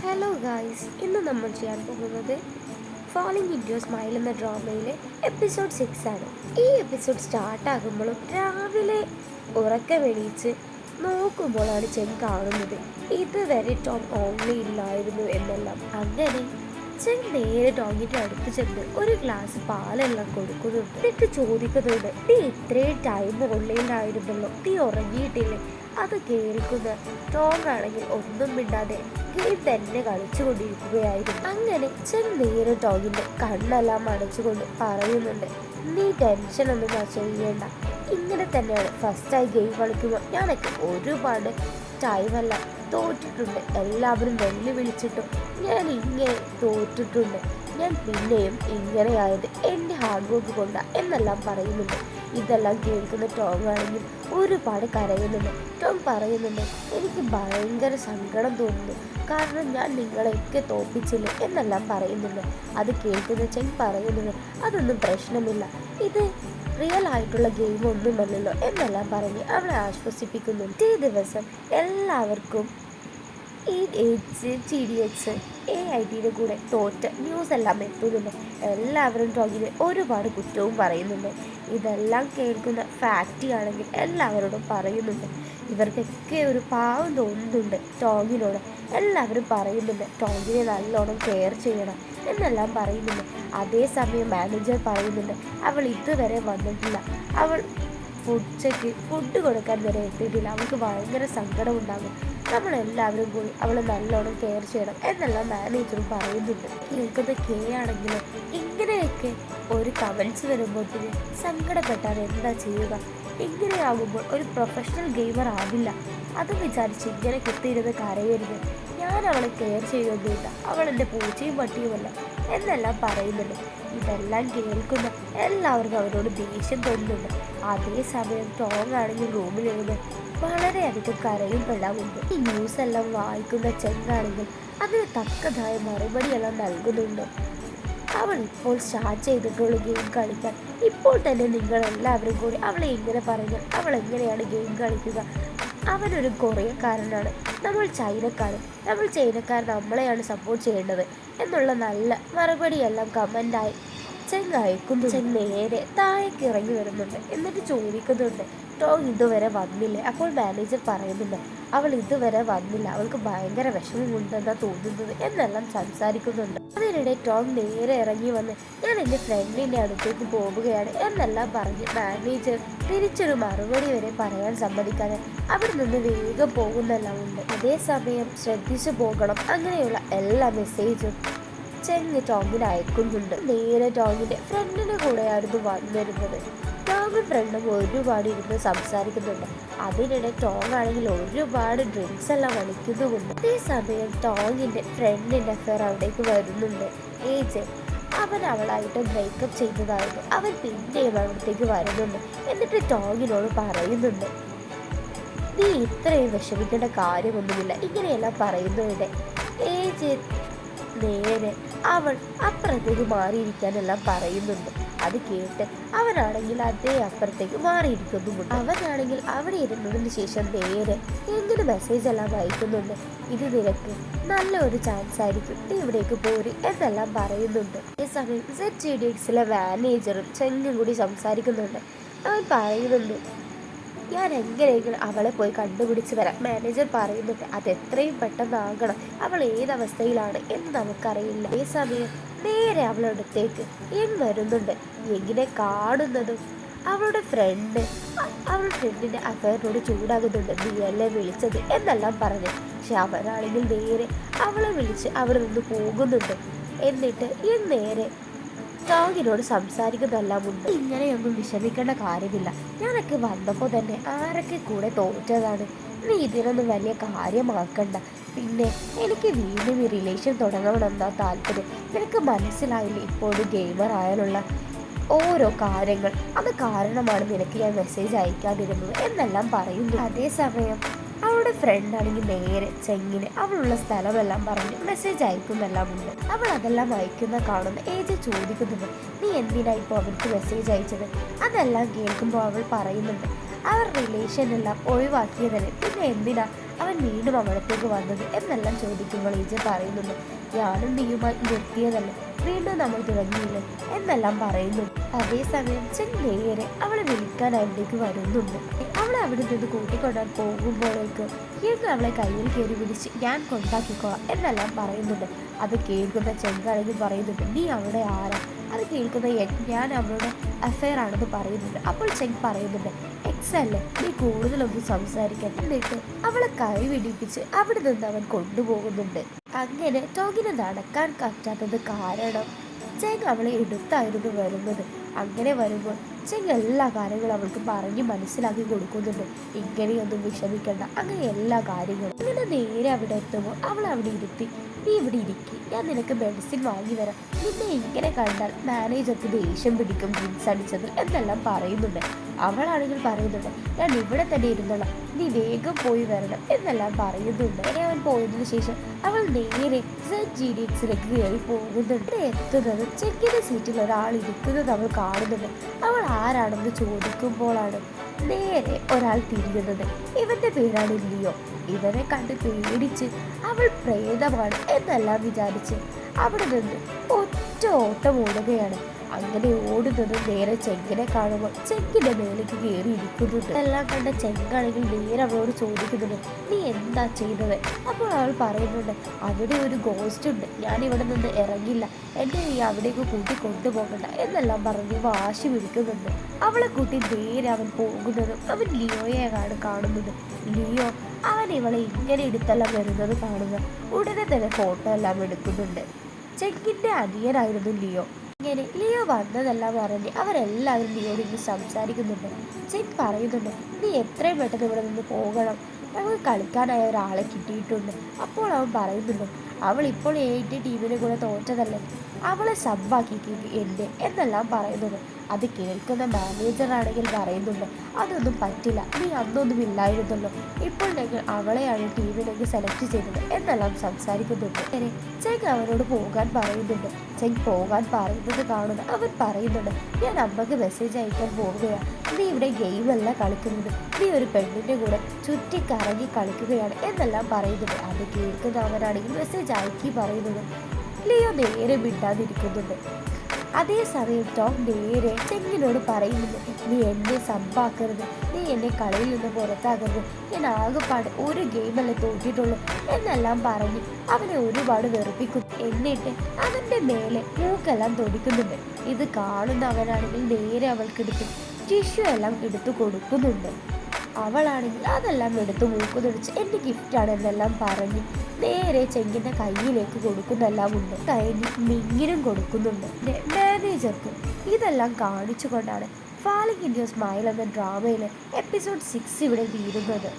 Hello guys, ഇന്ന് നമ്മൾ ചെയ്യാൻ പോകുന്നത് ഫാളിങ് ഇൻ ടു സ്മൈൽ എന്ന ഡ്രാമയിലെ എപ്പിസോഡ് 6 ആണ്. ഈ എപ്പിസോഡ് സ്റ്റാർട്ടാകുമ്പോഴും രാവിലെ ഉറക്കമെണീച്ച് നോക്കുമ്പോഴാണ് ചെൻ കാണുന്നത് ഇതുവരെ ടോം ഓൺലി ഇല്ലായിരുന്നു എന്നെല്ലാം. അങ്ങനെ ചെൻ നേരെ ടോമിൻ്റെ അടുത്ത് ചെന്ന് ഒരു ഗ്ലാസ് പാലെല്ലാം കൊടുക്കുന്നുണ്ട്. എന്നിട്ട് ചോദിക്കുന്നുണ്ട്, നീ ഇത്രയും ടൈം ഓൺലൈനിലായിരുന്നല്ലോ, നീ ഉറങ്ങിയിട്ടില്ലേ? അത് കേൾക്കുന്ന ടോം ആണെങ്കിൽ ഒന്നും മിണ്ടാതെ ഗെയിം തന്നെ കളിച്ചുകൊണ്ടിരിക്കുകയായിരുന്നു. അങ്ങനെ ചെൻ നേരെ ടോമിന്റെ കണ്ണെല്ലാം അടച്ചുകൊണ്ട് പറയുന്നുണ്ട്, നീ ടെൻഷനൊന്നും ചെയ്യേണ്ട, ഇങ്ങനെ തന്നെയാണ് ഫസ്റ്റായി ഗെയിം കളിക്കുമ്പോൾ ഞാനൊക്കെ ഒരുപാട് ടൈമെല്ലാം തോറ്റിട്ടുണ്ട്. എല്ലാവരും വെല്ലുവിളിച്ചിട്ടും ഞാൻ ഇങ്ങനെ തോറ്റിട്ടുണ്ട്. ഞാൻ പിന്നെയും ഇങ്ങനെയായത് എൻ്റെ ഹാർഡ് വർക്ക് കൊണ്ടാണ് എന്നെല്ലാം പറയുന്നുണ്ട്. ഇതെല്ലാം കേൾക്കുന്ന ടോം ആണെങ്കിൽ ഒരുപാട് കരയുന്നുണ്ട്. ടോം പറയുന്നുണ്ട്, എനിക്ക് ഭയങ്കര സങ്കടം തോന്നുന്നു, കാരണം ഞാൻ നിങ്ങളെയൊക്കെ തോൽപ്പിച്ചില്ല എന്നെല്ലാം പറയുന്നുണ്ട്. അത് കേൾക്കുന്ന ചെൻ പറയുന്നുണ്ട്, അതൊന്നും പ്രശ്നമില്ല, ഇത് റിയൽ ആയിട്ടുള്ള ഗെയിം ഒന്നുമല്ലല്ലോ എന്നെല്ലാം പറഞ്ഞ് അവളെ ആശ്വസിപ്പിക്കുന്നുണ്ട്. ഈ ദിവസം എല്ലാവർക്കും ഈ GDX AITയുടെ കൂടെ തോറ്റ ന്യൂസ് എല്ലാം എത്തുന്നുണ്ട്. എല്ലാവരും ടോഗിന് ഒരുപാട് കുറ്റവും പറയുന്നുണ്ട്. ഇതെല്ലാം കേൾക്കുന്ന ഫാക്റ്റി ആണെങ്കിൽ എല്ലാവരോടും പറയുന്നുണ്ട്, ഇവർക്കൊക്കെ ഒരു പാവം തോന്നുന്നുണ്ട് ടോഗിനോട്. എല്ലാവരും പറയുന്നുണ്ട് ടോഗിനെ നല്ലോണം കെയർ ചെയ്യണം എന്നെല്ലാം പറയുന്നുണ്ട്. അതേസമയം മാനേജർ പറയുന്നുണ്ട്, അവൾ ഇതുവരെ വന്നിട്ടില്ല, അവൾ ഫുഡ് കൊടുക്കാൻ വരെ എത്തിയിട്ടില്ല, അവൾക്ക് ഭയങ്കര സങ്കടം ഉണ്ടാകും, നമ്മളെല്ലാവരും കൂടി അവളെ നല്ലോണം കെയർ ചെയ്യണം എന്നെല്ലാം മാനേജറും പറയുന്നുണ്ട്. കേൾക്കുന്ന കെ ആണെങ്കിലും ഇങ്ങനെയൊക്കെ ഒരു കമൻസ് വരുമ്പോഴത്തേന് സങ്കടപ്പെട്ടാൽ എന്താ ചെയ്യുക? ഇങ്ങനെയാകുമ്പോൾ ഒരു പ്രൊഫഷണൽ ഗെയിമർ ആവില്ല. അത് വിചാരിച്ച് ഇങ്ങനെ കുത്തിയിരുന്ന് കരയരുത്, ഞാൻ അവളെ കെയർ ചെയ്യുകയൊന്നുമില്ല, അവൾ എൻ്റെ പൂച്ചയും പട്ടിയുമല്ല എന്നെല്ലാം പറയുന്നുണ്ട്. ഇതെല്ലാം കേൾക്കുന്ന എല്ലാവർക്കും അവരോട് ദേഷ്യം തോന്നുന്നുണ്ട്. അതേസമയം ടോങ് ആണെങ്കിൽ റൂമിലിരുന്ന് വളരെയധികം കരയുമെല്ലാം ഉണ്ട്. ഈ ന്യൂസ് എല്ലാം വായിക്കുന്ന ചെങ്ങാണെങ്കിൽ അതിന് തക്കതായ മറുപടിയെല്ലാം നൽകുന്നുണ്ട്. അവൾ ഇപ്പോൾ സ്റ്റാർട്ട് ചെയ്തിട്ടുള്ള ഗെയിം കളിക്കാൻ ഇപ്പോൾ തന്നെ നിങ്ങൾ എല്ലാവരും കൂടി അവളെ എങ്ങനെ പറഞ്ഞാൽ അവൾ എങ്ങനെയാണ് ഗെയിം കളിക്കുക? അവനൊരു കൊറിയക്കാരനാണ്, നമ്മൾ ചൈനക്കാരൻ, നമ്മൾ ചൈനക്കാരൻ നമ്മളെയാണ് സപ്പോർട്ട് ചെയ്യേണ്ടത് എന്നുള്ള നല്ല മറുപടിയെല്ലാം കമൻ്റായി ചെങ്ങ് അയക്കുന്നു. ചെങ്ങ് നേരെ താഴേക്ക് ഇറങ്ങി വരുന്നുണ്ട്. എന്നിട്ട് ചോദിക്കുന്നുണ്ട്, ടോങ് ഇതുവരെ വന്നില്ലേ? അപ്പോൾ മാനേജർ പറയുന്നുണ്ട്, അവൾ ഇതുവരെ വന്നില്ല, അവൾക്ക് ഭയങ്കര വിഷമമുണ്ടെന്നാ തോന്നുന്നത് എന്നെല്ലാം സംസാരിക്കുന്നുണ്ട്. അതിനിടെ ടോങ് നേരെ ഇറങ്ങി വന്ന്, ഞാൻ എൻ്റെ ഫ്രണ്ടിൻ്റെ അടുത്തേക്ക് പോവുകയാണ് എന്നെല്ലാം പറഞ്ഞ് മാനേജർ തിരിച്ചൊരു മറുപടി വരെ പറയാൻ സമ്മതിക്കാതെ അവിടെ നിന്ന് വേഗം പോകുന്നെല്ലാം ഉണ്ട്. അതേസമയം ശ്രദ്ധിച്ചു പോകണം അങ്ങനെയുള്ള എല്ലാ മെസ്സേജും ചെങ്ങ് ടോമിന് അയക്കുന്നുണ്ട്. നേരെ ടോമിന്റെ ഫ്രണ്ടിന്റെ കൂടെയായിരുന്നു വന്നിരുന്നത്. ടോമും ഫ്രണ്ടും ഒരുപാട് ഇരുന്ന് സംസാരിക്കുന്നുണ്ട്. അതിനിടെ ടോങ് ആണെങ്കിൽ ഒരുപാട് ഡ്രിങ്ക്സ് എല്ലാം വലിക്കുന്നുമുണ്ട്. അതേസമയം ടോങ്ങിന്റെ ഫ്രണ്ടിന്റെ അഫെയർ അവിടേക്ക് വരുന്നുണ്ട്. ഏജ് അവൻ അവളായിട്ട് ബ്രേക്കപ്പ് ചെയ്തതായിരുന്നു. അവൻ പിന്നെയും അവിടത്തേക്ക് വരുന്നുണ്ട്. എന്നിട്ട് ടോങ്ങിനോട് പറയുന്നുണ്ട്, നീ ഇത്രയും വിഷമിക്കേണ്ട കാര്യമൊന്നുമില്ല, ഇങ്ങനെയെല്ലാം പറയുന്നതിന്റെ ഏജ് നേരെ അവൾ അപ്പുറത്തേക്ക് മാറിയിരിക്കാനെല്ലാം പറയുന്നുണ്ട്. അത് കേട്ട് അവനാണെങ്കിൽ അതേ അപ്പുറത്തേക്ക് മാറിയിരിക്കുന്നുമുണ്ട്. അവനാണെങ്കിൽ അവിടെ ഇരുന്നതിന് ശേഷം നേരെ എങ്ങനെ മെസ്സേജ് എല്ലാം അയക്കുന്നുണ്ട്, ഇത് നിനക്ക് നല്ല ഒരു ചാൻസ് ആയിരിക്കും, നീ ഇവിടേക്ക് പോരി എന്നെല്ലാം പറയുന്നുണ്ട്. അതേസമയം ZGDXലെ മാനേജറും ചെങ്ങും കൂടി സംസാരിക്കുന്നുണ്ട്. അവൻ പറയുന്നുണ്ട്, ഞാൻ എങ്ങനെയെങ്കിലും അവളെ പോയി കണ്ടുപിടിച്ച് വരാം. മാനേജർ പറയുന്നുണ്ട്, അതെത്രയും പെട്ടെന്നാകണം, അവൾ ഏതവസ്ഥയിലാണ് എന്ന് നമുക്കറിയില്ല. അതേസമയം നേരെ അവളുടെ അടുത്തേക്ക് വരുന്നുണ്ട്. എങ്ങനെ കാണുന്നതും അവളുടെ ഫ്രണ്ടിന്റെ അഫയറിനോട് ചൂടാകുന്നുണ്ട്. നീയല്ലേ വിളിച്ചത് എന്നെല്ലാം പറഞ്ഞു. പക്ഷെ അവരാണെങ്കിൽ നേരെ അവളെ വിളിച്ച് അവിടെ നിന്ന് പോകുന്നുണ്ട്. എന്നിട്ട് നേരെ ടോങ്ങിനോട് സംസാരിക്കുന്നതെല്ലാം ഉണ്ട്. ഇങ്ങനെയൊന്നും വിഷമിക്കേണ്ട കാര്യമില്ല, ഞാനൊക്കെ വന്നപ്പോൾ തന്നെ ആരൊക്കെ കൂടെ തോറ്റതാണ്, നീ ഇതിനൊന്നും വലിയ കാര്യമാക്കണ്ട. പിന്നെ എനിക്ക് വീണ്ടും ഈ റിലേഷൻ തുടങ്ങണമെന്നാ താല്പര്യം, നിനക്ക് മനസ്സിലായില്ലേ ഇപ്പോൾ ഒരു ഗെയിമർ ആയാലുള്ള ഓരോ കാര്യങ്ങൾ, അത് കാരണമാണ് നിനക്ക് ഞാൻ മെസ്സേജ് അയക്കാതിരുന്നത് എന്നെല്ലാം പറയുന്നു. അതേസമയം അവളുടെ ഫ്രണ്ട് ആണെങ്കിൽ നേരെ ചെങ്ങിന് അവളുള്ള സ്ഥലമെല്ലാം പറഞ്ഞ് മെസ്സേജ് അയക്കുന്നെല്ലാം ഉണ്ട്. അവൾ അതെല്ലാം അയക്കുന്ന കാണുന്ന ഏജ് ചോദിക്കുന്നുണ്ട്, നീ എന്തിനാ ഇപ്പോൾ അവർക്ക് മെസ്സേജ് അയച്ചത്? അതെല്ലാം കേൾക്കുമ്പോൾ അവൾ പറയുന്നുണ്ട്, അവർ റിലേഷൻ എല്ലാം ഒഴിവാക്കിയതല്ലേ, പിന്നെ എന്തിനാ അവൻ വീണ്ടും അവിടത്തേക്ക് വന്നത് എന്നെല്ലാം ചോദിക്കുമ്പോൾ ഈജ പറയുന്നുണ്ട്, ഞാനും നീയുമായി നിർത്തിയതല്ലേ, വീണ്ടും നമ്മൾ തുടങ്ങിയില്ലേ എന്നെല്ലാം പറയുന്നു. അതേസമയം ചെങ് നേരെ അവളെ വിളിക്കാൻ അവിടേക്ക് വരുന്നുണ്ട്. അവളെ അവിടെ നിന്ന് കൂട്ടിക്കൊണ്ടാൻ പോകുമ്പോഴേക്ക് യങ് അവളെ കയ്യിൽ കയറി പിടിച്ച് ഞാൻ കൊണ്ടാക്കിക്കോളാം എന്നെല്ലാം പറയുന്നുണ്ട്. അത് കേൾക്കുന്ന ചെങ്കാണെങ്കിൽ പറയുന്നുണ്ട്, നീ അവിടെ ആരാ? അത് കേൾക്കുന്ന ഞാൻ അവളുടെ അഫെയർ ആണെന്ന് പറയുന്നുണ്ട്. അപ്പോൾ ചെങ് പറയുന്നുണ്ട്, എക്സ് അല്ലേ, നീ കൂടുതലൊന്നും സംസാരിക്കാൻ. എന്നിട്ട് അവളെ കൈ പിടിപ്പിച്ച് അവിടെ നിന്ന് അവൻ കൊണ്ടുപോകുന്നുണ്ട്. അങ്ങനെ ടോഗിന് നടക്കാൻ പറ്റാത്തത് കാരണം ചെങ് അവളെ എടുത്തായിരുന്നു വരുന്നത്. അങ്ങനെ വരുമ്പോൾ ചെങ് എല്ലാ കാര്യങ്ങളും അവൾക്ക് പറഞ്ഞ് മനസ്സിലാക്കി കൊടുക്കുന്നുണ്ട്. ഇങ്ങനെയൊന്നും വിഷമിക്കണ്ട, അങ്ങനെ എല്ലാ കാര്യങ്ങളും. അങ്ങനെ നേരെ അവിടെ എത്തുമ്പോൾ അവൾ അവിടെ ഇരുത്തി, നീ ഇവിടെ ഇരിക്കി, ഞാൻ നിനക്ക് മെഡിസിൻ വാങ്ങി വരാം, നിന്നെ ഇങ്ങനെ കണ്ടാൽ മാനേജർക്ക് ദേഷ്യം പിടിക്കും ഡ്രിങ്ക്സ് അടിച്ചത് എന്നെല്ലാം പറയുന്നുണ്ട്. അവളാണെങ്കിൽ പറയുന്നുണ്ട്, ഞാൻ ഇവിടെ തന്നെ ഇരുന്നോളാം, നീ വേഗം പോയി വരണം എന്നെല്ലാം പറയുന്നുണ്ട്. അങ്ങനെ അവൻ പോയതിനു ശേഷം അവൾ നേരെ ZGDXിലേക്ക് കയറി പോകുന്നുണ്ട്. എത്തുന്നത് ചെക്കിന്റെ സീറ്റിൽ ഒരാൾ ഇരിക്കുന്നത് അവൾ കാണുന്നുണ്ട്. അവൾ ആരാണെന്ന് ചോദിക്കുമ്പോഴാണ് നേരെ ഒരാൾ തിരിയുന്നത്. ഇവന്റെ പേരാണ് ലിയോ. ഇവനെ കണ്ട് പേടിച്ച് അവൾ പ്രേതമാണ് എന്നെല്ലാം വിചാരിച്ച് അവിടെ നിന്ന് ഒറ്റ ഓട്ടം ഓടുകയാണ്. അങ്ങനെ ഓടുന്നത് നേരെ ചെങ്കിനെ കാണുമ്പോൾ ചെങ്കിന്റെ മേലേക്ക് കയറി ഇരിക്കുന്നുണ്ട്. എല്ലാം കണ്ട ചെങ്കാണെങ്കിൽ നേരെ അവളോട് ചോദിക്കുന്നുണ്ട്, നീ എന്താ ചെയ്തത്? അപ്പോൾ അവൾ പറയുന്നുണ്ട്, അവിടെ ഒരു ഗോസ്റ്റ് ഉണ്ട്, ഞാൻ ഇവിടെ നിന്ന് ഇറങ്ങില്ല, എന്നെ നീ അവിടേക്ക് കൂട്ടി കൊണ്ടുപോകണ്ട എന്നെല്ലാം പറഞ്ഞ് വാശി പിടിക്കുന്നുണ്ട്. അവളെ കൂട്ടി നേരെ അവൻ പോകുന്നതും അവൻ ലിയോയെയാണ് കാണുന്നത്. ലിയോ അവൻ ഇവളെ ഇങ്ങനെ എടുത്തെല്ലാം വരുന്നത് കാണുക ഉടനെ തന്നെ ഫോട്ടോ എല്ലാം എടുക്കുന്നുണ്ട്. ചെങ്കിന്റെ അനിയനായിരുന്നു ലിയോ. ഇങ്ങനെ ലിയോ വന്നതെല്ലാം പറഞ്ഞ് അവരെല്ലാവരും ലിയോട് ഇന്ന് സംസാരിക്കുന്നുണ്ട്. ചെങ് പറയുന്നുണ്ട്, നീ എത്രയും പെട്ടെന്ന് ഇവിടെ നിന്ന് പോകണം, നമുക്ക് കളിക്കാനായ ഒരാളെ കിട്ടിയിട്ടുണ്ട്. അപ്പോൾ അവൻ പറയുന്നുണ്ട്, അവൾ ഇപ്പോൾ എൻ്റെ ടീമിനെ കൂടെ തോറ്റതല്ലേ, അവളെ സബ്ബാക്കിക്ക് എൻ്റെ എന്നെല്ലാം പറയുന്നുണ്ട്. അത് കേൾക്കുന്ന മാനേജറാണെങ്കിൽ പറയുന്നുണ്ട്, അതൊന്നും പറ്റില്ല, നീ അന്നൊന്നും ഇല്ലായിരുന്നല്ലോ, ഇപ്പോൾ ഞങ്ങൾ അവളെയാണ് ടീമിലേക്ക് സെലക്ട് ചെയ്തത് എന്നെല്ലാം സംസാരിക്കുന്നുണ്ട്. അങ്ങനെ ചെങ് അവനോട് പോകാൻ പറയുന്നുണ്ട്. ചെങ് പോകാൻ പറയുന്നത് കാണുന്ന അവൻ പറയുന്നുണ്ട്, ഞാൻ അമ്മക്ക് മെസ്സേജ് അയക്കാൻ പോവുകയാണ്, നീ ഇവിടെ ഗെയിമല്ല കളിക്കുന്നത്, നീ ഒരു പെണ്ണിൻ്റെ കൂടെ ചുറ്റിക്കറങ്ങി കളിക്കുകയാണ് എന്നെല്ലാം പറയുന്നുണ്ട്. അത് കേൾക്കുന്ന അവനാണെങ്കിൽ മെസ്സേജ് അയക്കി പറയുന്നത്. ലിയോ നേരെ വിട്ടാതിരിക്കുന്നുണ്ട്. അതേസമയം ടോം നേരെ ചെങ്ങിനോട് പറയുന്നുണ്ട്, നീ എന്നെ സബ്ബാക്കരുത്, നീ എന്നെ കളിയിൽ നിന്ന് പുറത്താക്കരുത്, ഞാൻ ആകെപ്പാട് ഒരു ഗെയിമല്ലേ തോറ്റിട്ടുള്ളൂ എന്നെല്ലാം പറഞ്ഞ് അവനെ ഒരുപാട് വെറുപ്പിക്കും. എന്നിട്ട് അവൻ്റെ മേലെ മൂക്കെല്ലാം തൊടിക്കുന്നുണ്ട്. ഇത് കാണുന്ന അവനാണെങ്കിൽ നേരെ അവൾക്കെടുത്ത് ടിഷ്യൂ എല്ലാം എടുത്തു കൊടുക്കുന്നുണ്ട്. അവളാണെങ്കിൽ അതെല്ലാം എടുത്ത് മൂക്കുതൊടിച്ച് എൻ്റെ ഗിഫ്റ്റാണ് എന്നെല്ലാം പറഞ്ഞ് നേരെ ചെങ്കിൻ്റെ കയ്യിലേക്ക് കൊടുക്കുന്നെല്ലാം ഉണ്ട്. കഴിഞ്ഞ് മിങ്ങിനും കൊടുക്കുന്നുണ്ട് മാനേജർക്ക്. ഇതെല്ലാം കാണിച്ചുകൊണ്ടാണ് ഫാളിംഗ് ഇൻ യുവർ സ്മൈൽ എന്ന ഡ്രാമയിലെ എപ്പിസോഡ് 6 ഇവിടെ തീരുന്നത്.